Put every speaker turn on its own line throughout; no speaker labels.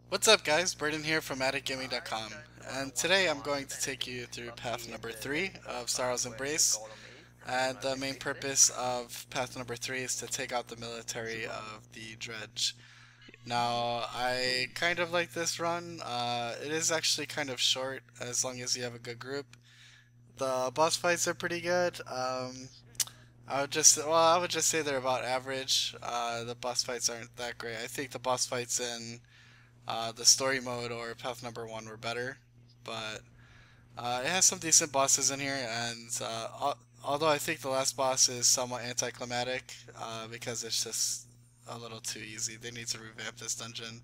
What's up guys, Burden here from AddictGaming.com, and today I'm going to take you through path number 3 of Sorrow's Embrace, and the main purpose of path number 3 is to take out the military of the Dredge. Now, I kind of like this run. It is actually kind of short as long as you have a good group. The boss fights are pretty good. I would just say they're about average. The boss fights aren't that great. I think the boss fights in the story mode or path number 1 were better, but it has some decent bosses in here, and although I think the last boss is somewhat anticlimactic because it's just a little too easy. They need to revamp this dungeon.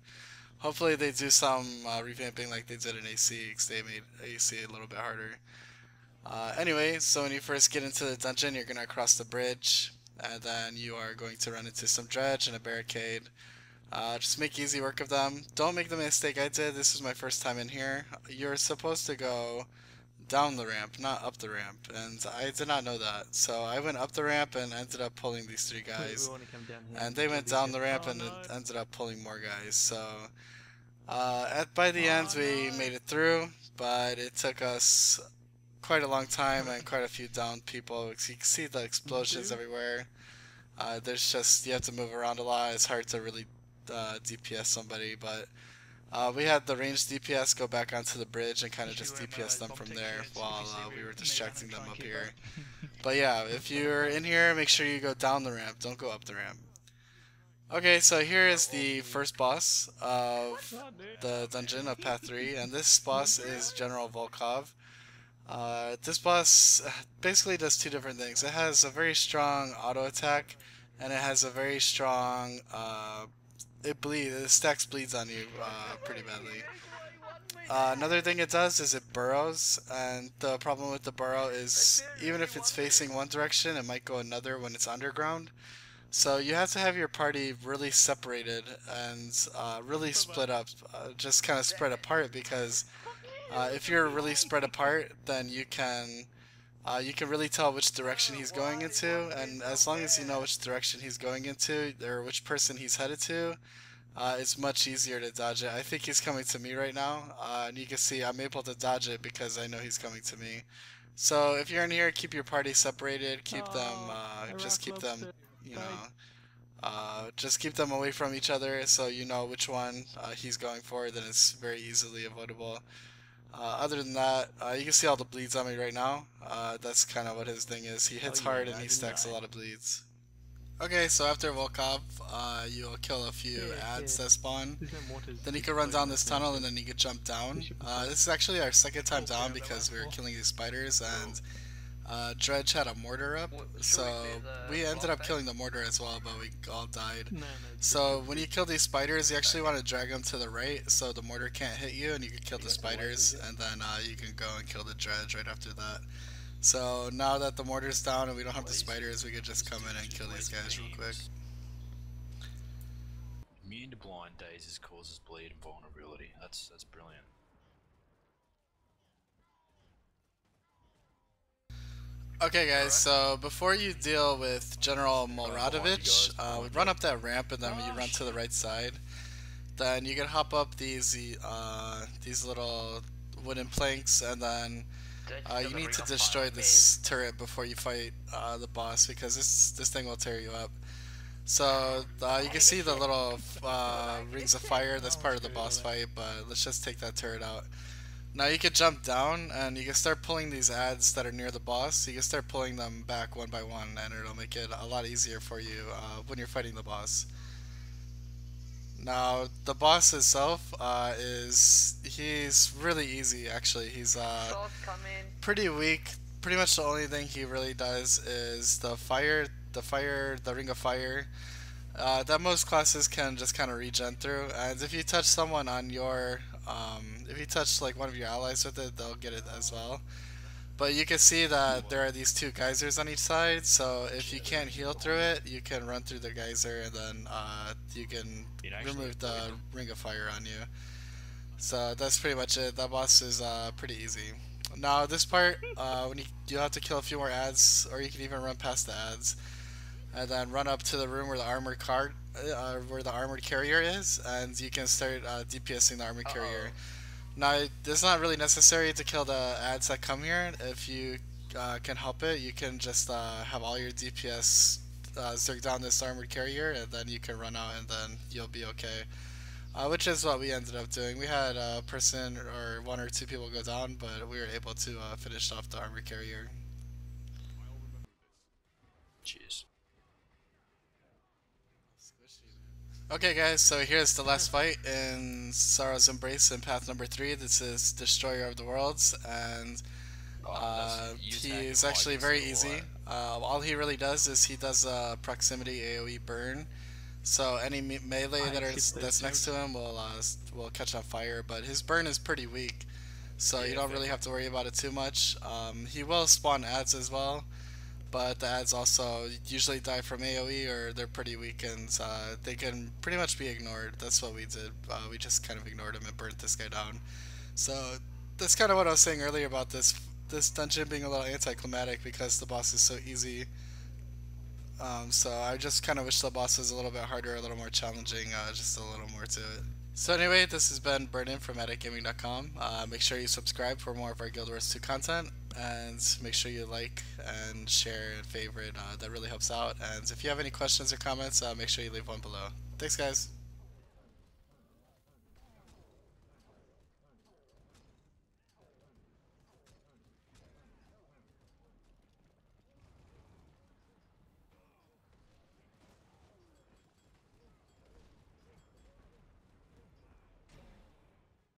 Hopefully they do some revamping like they did in AC, because they made AC a little bit harder. Anyway, so when you first get into the dungeon, you're going to cross the bridge, and then you are going to run into some dredge and a barricade. Just make easy work of them. Don't make the mistake I did. This is my first time in here. You're supposed to go down the ramp, not up the ramp, and I did not know that. So I went up the ramp and ended up pulling these three guys, and they went down the ramp and ended up pulling more guys. So by the end we made it through, but it took us quite a long time and quite a few downed people. You can see the explosions everywhere. There's just, you have to move around a lot. It's hard to really DPS somebody, but we had the ranged DPS go back onto the bridge and kind of just DPS them from there while we were distracting them up here. But yeah, if you're in here, make sure you go down the ramp, don't go up the ramp. Okay, so here is the first boss of the dungeon of Path 3, and this boss is General Volkov. This boss basically does two different things. It has a very strong auto attack, and it has a very strong it stacks bleeds on you pretty badly. Another thing it does is it burrows, and the problem with the burrow is even if it's facing one direction, it might go another when it's underground. So you have to have your party really separated and really split up, just kind of spread apart, because if you're really spread apart, then you can really tell which direction he's going into, and as long as you know which direction he's going into or which person he's headed to, it's much easier to dodge it. I think he's coming to me right now, and you can see I'm able to dodge it because I know he's coming to me. So if you're in here, keep your party separated, just keep them, you know, just keep them away from each other so you know which one he's going for, then it's very easily avoidable. Other than that, you can see all the bleeds on me right now. That's kind of what his thing is. He hits hard and he stacks a lot of bleeds. Okay, so after Volkov, you'll kill a few ads that spawn. Then you can run down this tunnel and then you can jump down. This is actually our second time down because we were killing these spiders, and Dredge had a mortar up, so we ended up killing the mortar as well, but we all died. So when you kill these spiders, you actually want to drag them to the right so the mortar can't hit you, and you can kill the spiders, and then you can go and kill the Dredge right after that. So now that the mortar's down and we don't have the spiders, we could just come in and kill these guys real quick.
Immune to blind dazes causes bleed and vulnerability. That's brilliant.
Okay guys, so before you deal with General Molradovich, run up that ramp and then you run to the right side. Then you can hop up these little wooden planks, and then you need to destroy this turret before you fight the boss, because this thing will tear you up. So you can see the little rings of fire. That's part of the boss fight, but let's just take that turret out. Now you can jump down and you can start pulling these ads that are near the boss. You can start pulling them back one by one, and it'll make it a lot easier for you when you're fighting the boss. Now the boss itself he's really easy actually. He's pretty weak. Pretty much the only thing he really does is the ring of fire. That most classes can just kind of regen through, and if you touch someone on your, if you touch like one of your allies with it, they'll get it as well. But you can see that there are these two geysers on each side, so if you can't heal through it, you can run through the geyser, and then you can remove the ring of fire on you. So that's pretty much it. That boss is pretty easy. Now this part, when you have to kill a few more ads, or you can even run past the ads. and then run up to the room where the where the armored carrier is, and you can start DPSing the armored carrier.
Uh-oh.
Now, it's not really necessary to kill the ads that come here. If you can help it, you can just have all your DPS zerg down this armored carrier, and then you can run out, and then you'll be okay. Which is what we ended up doing. We had a person or one or two people go down, but we were able to finish off the armored carrier.
Jeez.
Okay, guys, so here's the last fight in Sorrow's Embrace in path number 3. This is Destroyer of the Worlds, and
Oh, that's
he
using that
is
new mod
actually
against
very
it a
easy.
lot.
All he really does is he does a proximity AoE burn. So any melee
I hate
that's
this
next
dude.
to him will catch on fire, but his burn is pretty weak, so you
Yeah,
don't really
very.
have to worry about it too much. He will spawn ads as well, but the ads also usually die from AoE or they're pretty weak and they can pretty much be ignored. That's what we did. We just kind of ignored him and burnt this guy down. So that's kind of what I was saying earlier about this dungeon being a little anticlimactic because the boss is so easy. So I just kind of wish the boss was a little bit harder, a little more challenging, just a little more to it. So anyway, this has been Burden from AddictGaming.com. Make sure you subscribe for more of our Guild Wars 2 content, and make sure you like and share and favorite. That really helps out. And if you have any questions or comments, make sure you leave one below. Thanks, guys.